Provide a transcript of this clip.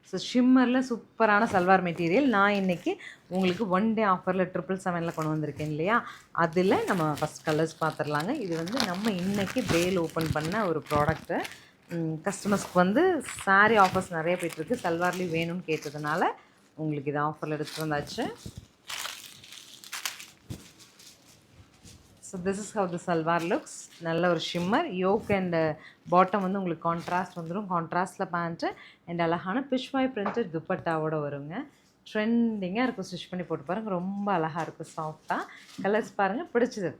So ஷிம்மரில் சூப்பரான salwar material நான் இன்றைக்கி உங்களுக்கு ஒன் டே ஆஃபரில் 777 கொண்டு வந்திருக்கேன் இல்லையா, அதில் நம்ம ஃபஸ்ட் கலர்ஸ் பார்த்துடலாங்க. இது வந்து நம்ம இன்றைக்கி டேயில் ஓப்பன் பண்ண ஒரு ப்ராடக்ட்டு. கஸ்டமர்ஸ்க்கு வந்து சாரீ ஆஃபர்ஸ் நிறைய போய்ட்டுருக்கு, சல்வார்லேயும் வேணும்னு கேட்டதுனால உங்களுக்கு இது ஆஃபரில் எடுத்துகிட்டு வந்தாச்சு. So this is how the salwar looks. நல்ல ஒரு ஷிம்மர் யோக் அண்ட் பாட்டம் வந்து உங்களுக்கு கான்ட்ராஸ்ட் வந்துடும், கான்ட்ராஸ்ட்டில் பேண்ட்டு அண்ட் அழகான பிஷ்வாய் பிரிண்டட் துப்பட்டாவோட வருங்க. ட்ரெண்டிங்காக இருக்கும், ஸ்டிச் பண்ணி போட்டு பாருங்கள், ரொம்ப அழகாக இருக்கும், சாஃப்டாக. கலர்ஸ் பாருங்கள், பிடிச்சது